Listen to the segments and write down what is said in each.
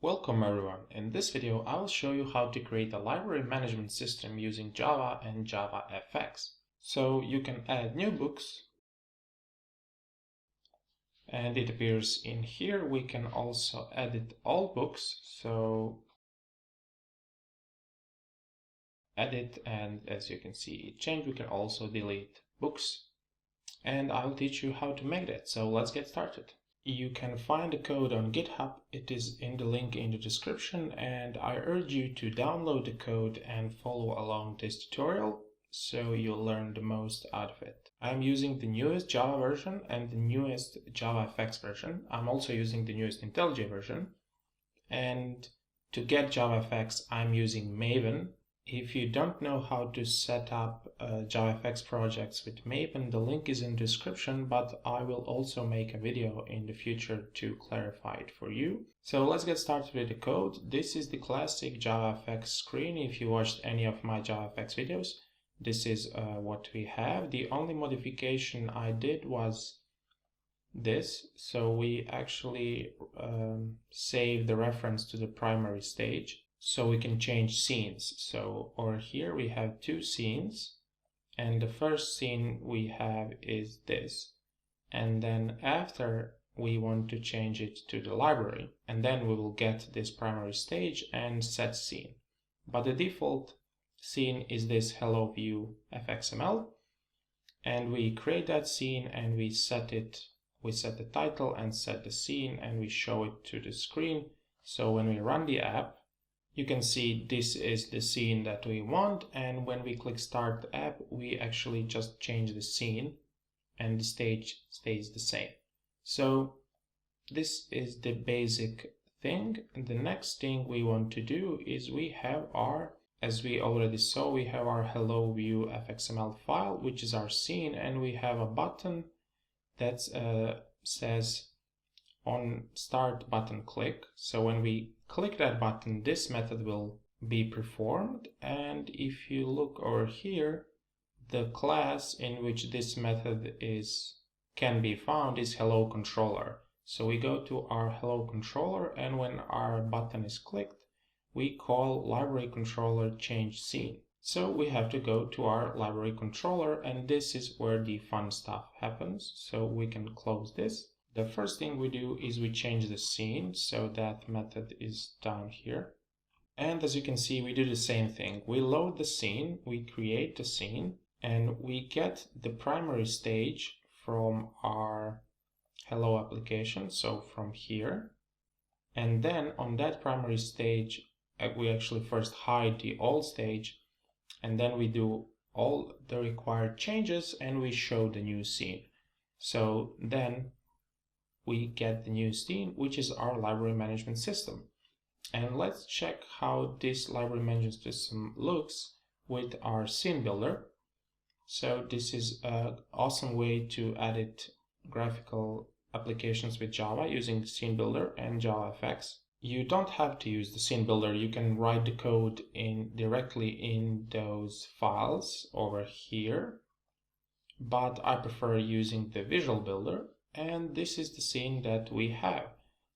Welcome everyone. In this video, I will show you how to create a library management system using Java and JavaFX. So you can add new books, and it appears in here. We can also edit all books. So edit, and as you can see, it changed. We can also delete books, and I'll teach you how to make that. So let's get started. You can find the code on GitHub. It is in the link in the description, and I urge you to download the code and follow along this tutorial so you'll learn the most out of it. I'm using the newest Java version and the newest JavaFX version. I'm also using the newest IntelliJ version. And to get JavaFX, I'm using Maven. If you don't know how to set up JavaFX projects with Maven, the link is in the description, but I will also make a video in the future to clarify it for you. So let's get started with the code. This is the classic JavaFX screen. If you watched any of my JavaFX videos, this is what we have. The only modification I did was this. So we actually save the reference to the primary stage, so we can change scenes. So over here we have two scenes, and the first scene we have is this, and then after we want to change it to the library, and then we will get this primary stage and set scene. But the default scene is this hello view fxml, and we create that scene and we set the title and set the scene, and we show it to the screen. So when we run the app, you can see this is the scene that we want, and when we click start the app, we actually just change the scene and the stage stays the same. So this is the basic thing. And the next thing we want to do is we have our, as we already saw, we have our hello view fxml file, which is our scene, and we have a button that says on start button click. So when we click that button, this method will be performed, and if you look over here, the class in which this method can be found is hello controller. So we go to our hello controller, and when our button is clicked, we call library controller change scene. So we have to go to our library controller, and this is where the fun stuff happens. So we can close this. The first thing we do is we change the scene, so that method is down here. And as you can see, we do the same thing. We load the scene, we create the scene, and we get the primary stage from our hello application, so from here. And then on that primary stage, we actually first hide the old stage, and then we do all the required changes and we show the new scene. So then we get the new scene, which is our library management system. And let's check how this library management system looks with our scene builder. So this is an awesome way to edit graphical applications with Java using scene builder and JavaFX. You don't have to use the scene builder. You can write the code directly in those files over here, but I prefer using the visual builder. And this is the scene that we have.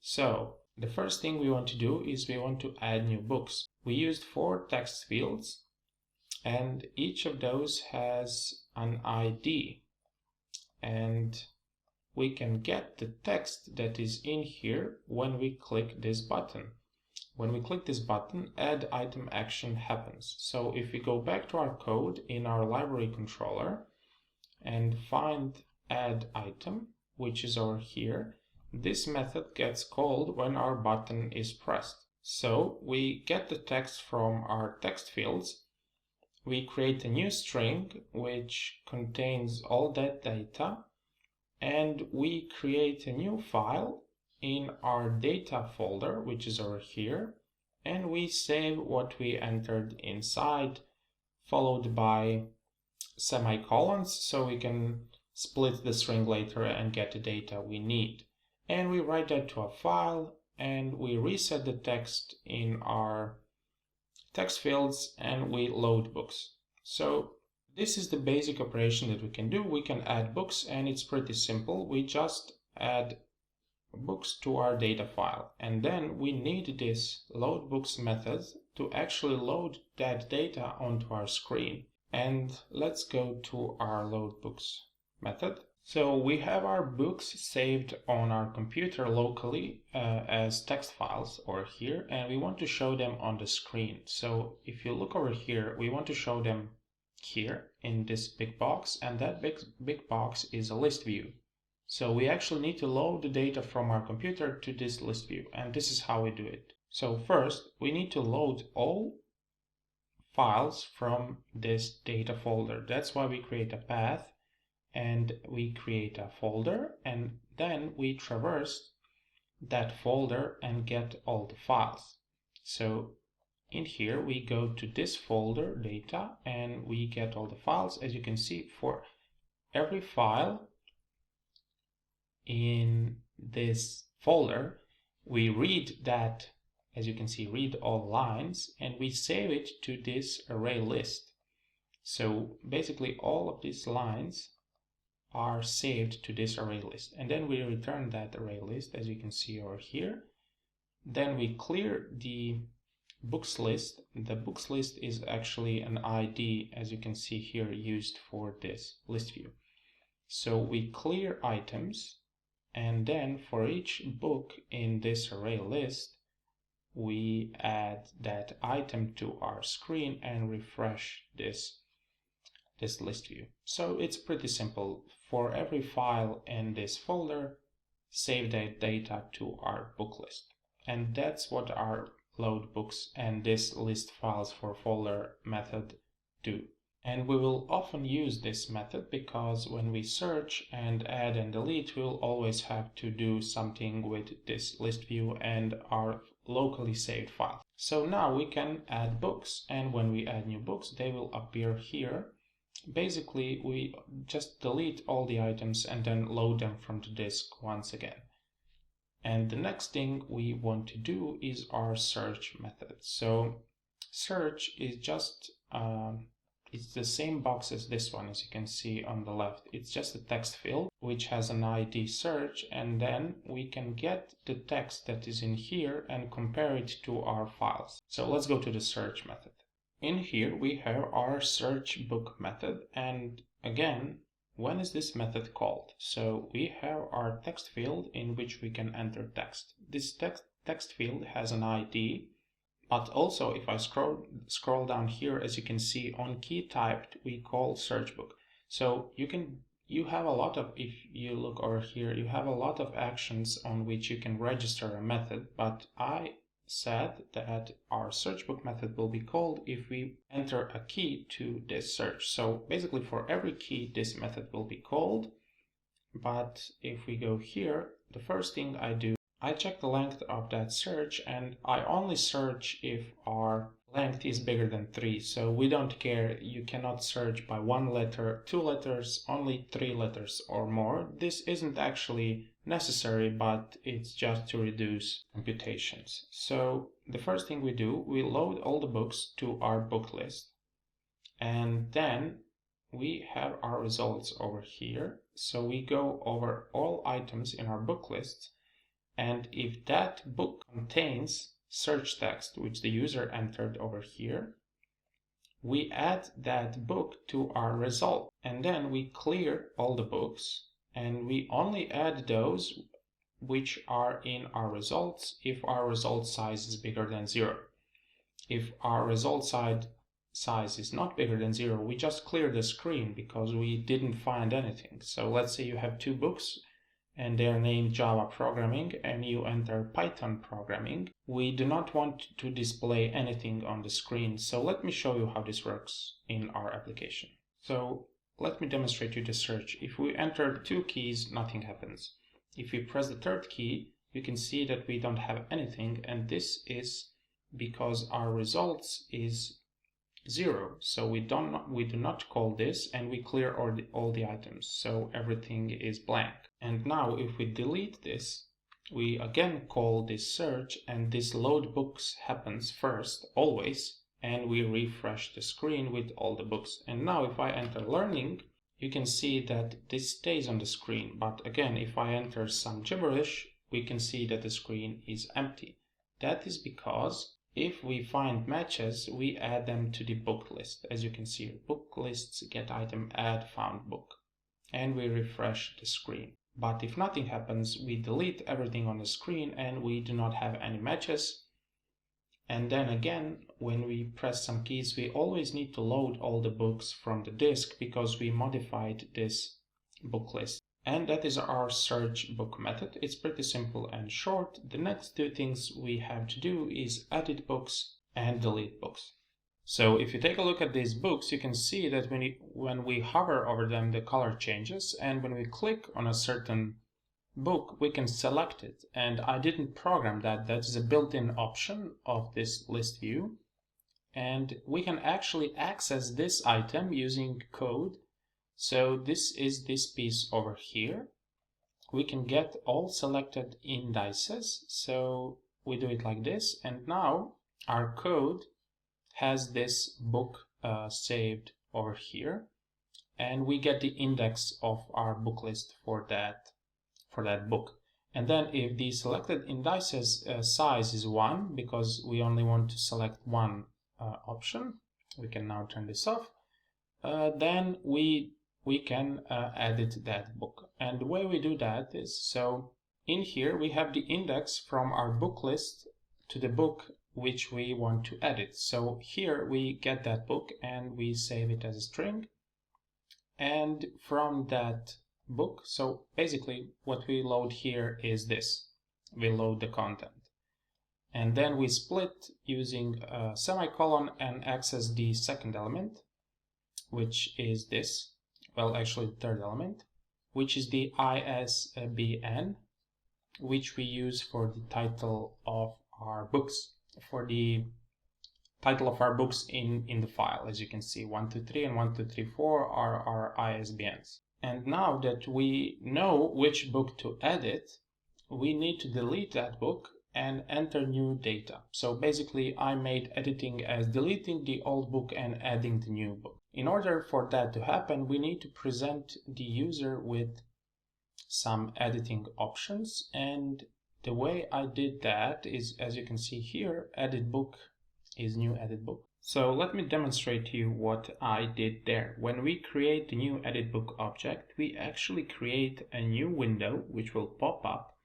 So the first thing we want to do is we want to add new books. We used 4 text fields, and each of those has an ID, and we can get the text that is in here when we click this button. When we click this button, add item action happens. So if we go back to our code in our library controller and find add item, which is over here, this method gets called when our button is pressed. So we get the text from our text fields, we create a new string which contains all that data, and we create a new file in our data folder, which is over here, and we save what we entered inside, followed by semicolons, so we can split the string later and get the data we need. And we write that to a file, and we reset the text in our text fields, and we load books. So this is the basic operation that we can do. We can add books, and it's pretty simple. We just add books to our data file, and then we need this load books method to actually load that data onto our screen. And let's go to our load books method. So we have our books saved on our computer locally as text files over here, and we want to show them on the screen. So if you look over here, we want to show them here in this big box, and that big box is a list view. So we actually need to load the data from our computer to this list view, and this is how we do it. So first, we need to load all files from this data folder. That's why we create a path and we create a folder, and then we traverse that folder and get all the files. So in here we go to this folder data and we get all the files. As you can see, for every file in this folder, we read that, as you can see, read all lines, and we save it to this array list. So basically all of these lines are saved to this array list, and then we return that array list, as you can see over here. Then we clear the books list. The books list is actually an ID, as you can see here, used for this list view. So we clear items, and then for each book in this array list, we add that item to our screen and refresh this list view. So it's pretty simple. For every file in this folder, save that data to our book list. And that's what our load books and this list files for folder method do. And we will often use this method because when we search and add and delete, we'll always have to do something with this list view and our locally saved file. So now we can add books, and when we add new books, they will appear here. Basically, we just delete all the items and then load them from the disk once again. And the next thing we want to do is our search method. So search is just it's the same box as this one, as you can see on the left. It's just a text field which has an ID search, and then we can get the text that is in here and compare it to our files. So let's go to the search method. In here we have our search book method, and again, when is this method called? So we have our text field in which we can enter text. This text field has an ID, but also if I scroll down here, as you can see, on key typed we call search book. So you have a lot of, if you look over here, you have a lot of actions on which you can register a method, but I said that our search book method will be called if we enter a key to this search. So basically for every key this method will be called, but if we go here, the first thing I do, I check the length of that search, and I only search if our length is bigger than 3. So we don't care, you cannot search by 1 letter, 2 letters, only 3 letters or more. This isn't actually necessary, but it's just to reduce computations. So the first thing we do, we load all the books to our book list, and then we have our results over here. So we go over all items in our book list, and if that book contains search text which the user entered over here, we add that book to our result, and then we clear all the books and we only add those which are in our results if our result size is bigger than 0. If our result size is not bigger than 0, we just clear the screen because we didn't find anything. So let's say you have 2 books and they are named Java programming, and you enter Python programming. We do not want to display anything on the screen. So let me show you how this works in our application. So let me demonstrate you the search. If we enter 2 keys, nothing happens. If we press the 3rd key, you can see that we don't have anything, and this is because our results is 0. So we do not call this, and we clear all the items, so everything is blank. And now if we delete this, we again call this search, and this load books happens first always, and we refresh the screen with all the books. And now if I enter learning, you can see that this stays on the screen, but again if I enter some gibberish, we can see that the screen is empty. That is because if we find matches, we add them to the book list. As you can see here, book lists get item add found book, and we refresh the screen. But if nothing happens, we delete everything on the screen and we do not have any matches. And then again, when we press some keys, we always need to load all the books from the disk because we modified this book list. And that is our search book method. It's pretty simple and short. The next two things we have to do is edit books and delete books. So if you take a look at these books, you can see that when we hover over them, the color changes. And when we click on a certain book, we can select it. And I didn't program that. That is a built-in option of this list view. And we can actually access this item using code. So this is this piece over here. We can get all selected indices. So we do it like this. And now our code has this book saved over here. And we get the index of our book list for that book. And then if the selected indices size is 1, because we only want to select one option, we can now turn this off, then we can edit that book. And the way we do that is, so in here we have the index from our book list to the book which we want to edit. So here we get that book and we save it as a string. And from that book, so basically what we load here is this. We load the content. And then we split using a semicolon and access the second element, which is this. Well, actually the third element, which is the ISBN, which we use for the title of our books, for the title of our books in the file. As you can see, 123 and 1234 are our ISBNs. And now that we know which book to edit, we need to delete that book and enter new data. So basically I made editing as deleting the old book and adding the new book. In order for that to happen, we need to present the user with some editing options. And the way I did that is, as you can see here, edit book is new edit book. So let me demonstrate to you what I did there. When we create the new edit book object, we actually create a new window which will pop up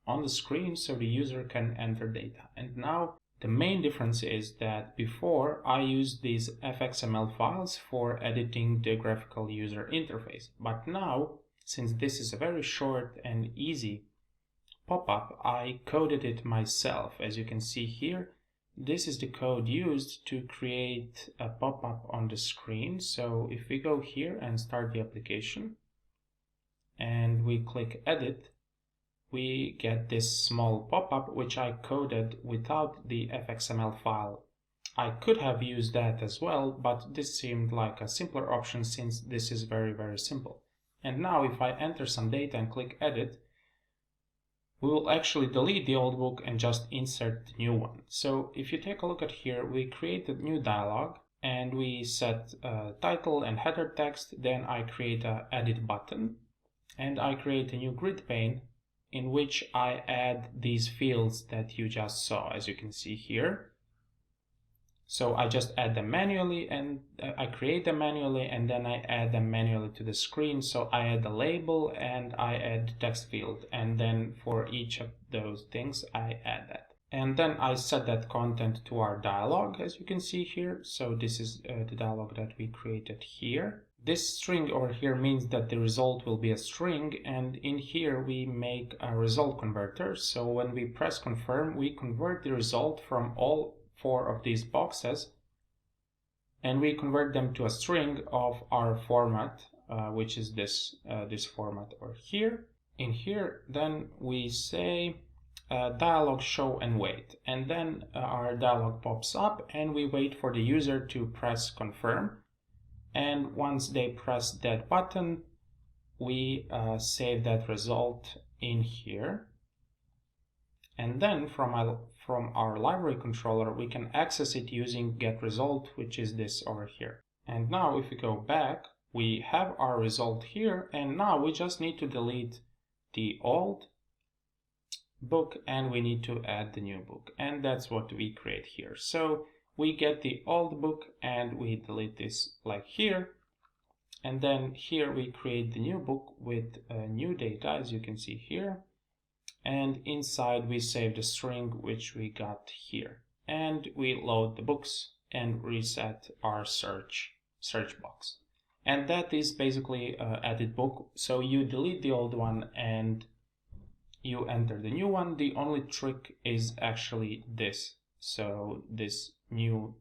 on the screen so the user can enter data. And now the main difference is that before I used these fxml files for editing the graphical user interface. But now, since this is a very short and easy pop-up, I coded it myself. As you can see here, this is the code used to create a pop-up on the screen. So if we go here and start the application and we click edit, we get this small pop-up which I coded without the fxml file. I could have used that as well, but this seemed like a simpler option since this is very, very simple. And now if I enter some data and click edit, we will actually delete the old book and just insert the new one. So if you take a look at here, we create a new dialog and we set title and header text. Then I create an edit button and I create a new grid pane in which I add these fields that you just saw, as you can see here. So I just add them manually and I create them manually and then I add them manually to the screen. So I add the label and I add the text field, and then for each of those things I add that. And then I set that content to our dialog, as you can see here. So this is the dialog that we created here. This string over here means that the result will be a string, and in here we make a result converter. So when we press confirm, we convert the result from all 4 of these boxes and we convert them to a string of our format, which is this format over here. In here then we say dialog show and wait, and then our dialog pops up and we wait for the user to press confirm. And once they press that button, we save that result in here. And then from our library controller, we can access it using getResult, which is this over here. And now if we go back, we have our result here, and now we just need to delete the old book, and we need to add the new book, and that's what we create here. So we get the old book and we delete this like here, and then here we create the new book with new data, as you can see here, and inside we save the string which we got here, and we load the books and reset our search box. And that is basically edit book. So you delete the old one and you enter the new one. The only trick is actually this. So this new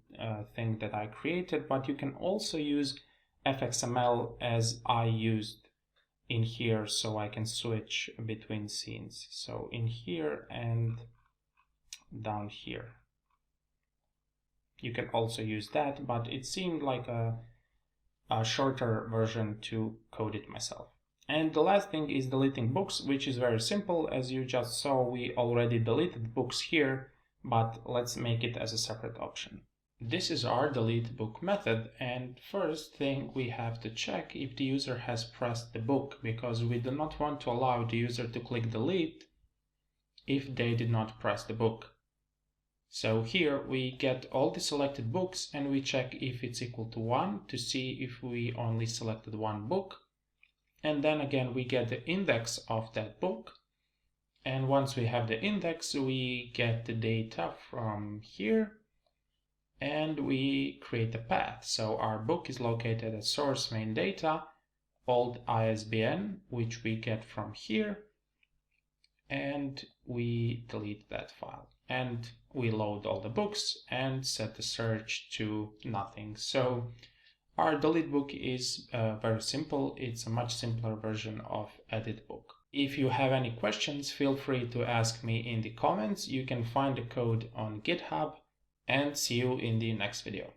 thing that I created, but you can also use fxml as I used in here, so I can switch between scenes. So in here and down here. You can also use that, but it seemed like a shorter version to code it myself. And the last thing is deleting books, which is very simple. As you just saw, we already deleted books here, but let's make it as a separate option. This is our delete book method, and first thing we have to check if the user has pressed the book, because we do not want to allow the user to click delete if they did not press the book. So here we get all the selected books and we check if it's equal to 1 to see if we only selected one book. And then again we get the index of that book. And once we have the index, we get the data from here and we create a path. So our book is located at source main data, old ISBN, which we get from here, and we delete that file. And we load all the books and set the search to nothing. So our delete book is very simple. It's a much simpler version of edit book. If you have any questions, feel free to ask me in the comments. You can find the code on GitHub, and see you in the next video.